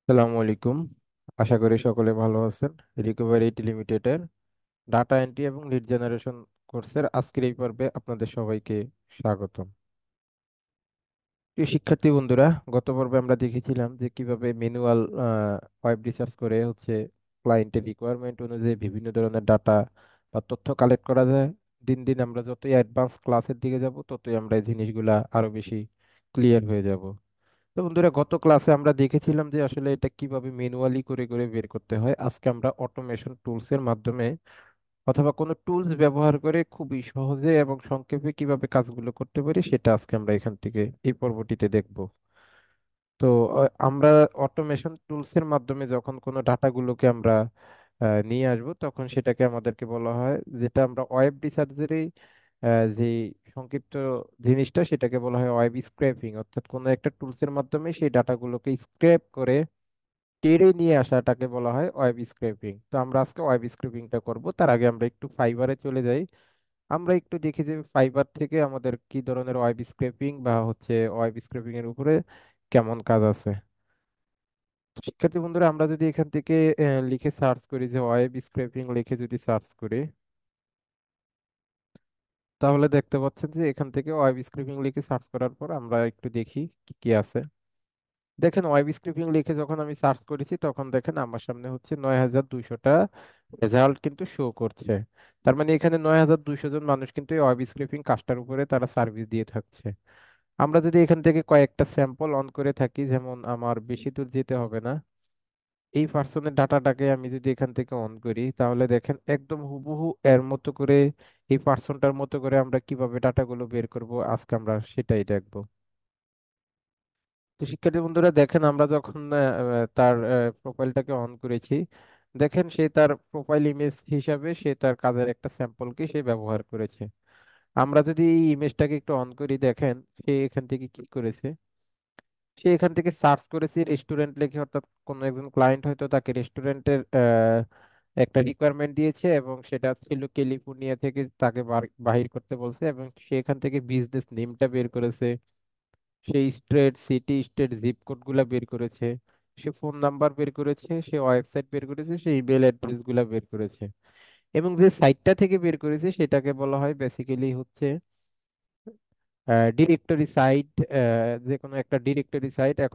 আসসালামু আলাইকুম। আশা করি সকলে ভালো আছেন। রিকভারি লিমিটেডের ডাটা এন্ট্রি এবং লিড জেনারেশন কোর্সের আজকের এই পর্বে আপনাদের সবাইকে স্বাগতম। প্রিয় শিক্ষার্থী বন্ধুরা, গত পর্বে আমরা দেখেছিলাম যে কিভাবে ম্যানুয়াল ওয়েব রিসার্চ করে ক্লায়েন্টের রিকোয়ারমেন্ট অনুযায়ী বিভিন্ন ধরনের ডাটা বা তথ্য কালেক্ট করা যায়। দিন দিন আমরা যতই অ্যাডভান্স ক্লাসের দিকে যাব ততই আমরা এই জিনিসগুলা আরো বেশি ক্লিয়ার হয়ে যাব। তো বন্ধুরা, গত ক্লাসে আমরা দেখেছিলাম যে আসলে এটা কিভাবে ম্যানুয়ালি করে করে বের করতে হয়। আজকে আমরা অটোমেশন টুলস এর মাধ্যমে অথবা কোনো টুলস ব্যবহার করে খুবই সহজে এবং সংক্ষেপে কিভাবে কাজগুলো করতে পারি সেটা আজকে আমরা এখান থেকে এই পর্বটিতে দেখব। তো আমরা অটোমেশন টুলস এর মাধ্যমে যখন কোনো ডাটাগুলোকে আমরা নিয়ে আসব তখন সেটাকে আমাদেরকে বলা হয়, যেটা আমরা ওয়েব রিসার্চেরই যে সংক্ষিপ্ত জিনিসটা, সেটাকে বলা হয় ওয়েব স্ক্র্যাপিং। অর্থাৎ কোনো একটা টুলস এর মাধ্যমে সেই ডাটাগুলোকে স্ক্র্যাপ করে টেনে নিয়ে আসাটাকে বলা হয় ওয়েব স্ক্র্যাপিং। তো আমরা আজকে ওয়েব স্ক্র্যাপিংটা করব। তার আগে আমরা একটু ফাইবারে চলে যাই। আমরা একটু দেখি যে ফাইবার থেকে আমাদের কি ধরনের ওয়েব স্ক্র্যাপিং বা ওয়েব স্ক্র্যাপিং এর উপরে কেমন কাজ আছে। তো শিক্ষার্থী বন্ধুরা, আমরা যদি এখান থেকে লিখে সার্চ করি, যে ওয়েব স্ক্র্যাপিং লিখে যদি সার্চ করি, তাহলে দেখতে পাচ্ছেন যে এখান থেকে ওয়েব স্ক্র্যাপিং লিখে সার্চ করার পর আমরা একটু দেখি কি কি আছে। দেখেন, ওয়েব স্ক্রিপিং লিখে যখন আমি সার্চ করেছি তখন দেখেন আমার সামনে 9200টা রেজাল্ট কিন্তু শো করছে। তার মানে এখানে 9200 জন মানুষ কিন্তু এই ওয়েব স্ক্রিপিং কাজটার উপরে তারা সার্ভিস দিয়ে থাকছে। আমরা যদি এখান থেকে কয়েকটা স্যাম্পল অন করে থাকি, যেমন আমার বেশি দূর যেতে হবে না, এই পার্সনের ডাটাটাকে আমি যদি এখান থেকে অন করি, তাহলে দেখেন একদম হুবহু এর মতো করে, এই পার্সনটার মতো করে আমরা কিভাবে ডাটাগুলো বের করব আজকে আমরা সেটাই দেখবো। তো শিক্ষার্থী বন্ধুরা, দেখেন আমরা যখন তার প্রোফাইলটাকে অন করেছি, দেখেন সে তার প্রোফাইল ইমেজ হিসাবে সে তার কাজের একটা স্যাম্পলকে সে ব্যবহার করেছে। আমরা যদি এই ইমেজটাকে একটু অন করি, দেখেন সে এখান থেকে কি করেছে। সে এখান থেকে সার্চ করেছে রেস্টুরেন্ট লিখে, অর্থাৎ কোনো একজন ক্লায়েন্ট হয়তো তাকে রেস্টুরেন্টের একটা রিকোয়ারমেন্ট দিয়েছে এবং সেটা ছিল ক্যালিফোর্নিয়া থেকে, তাকে বাহির করতে বলছে এবং সে এখান থেকে বিজনেস নেমটা বের করেছে, সেই street city state zip code গুলা বের করেছে, সে ফোন নাম্বার বের করেছে, সে ওয়েবসাইট বের করেছে, সে ইমেল অ্যাড্রেস গুলা বের করেছে। এবং যে সাইটটা থেকে বের করেছে সেটাকে বলা হয় বেসিক্যালি ডিরেক্টরি সাইট। যে কোনো একটা ডিরেক্টরি সাইট। এখন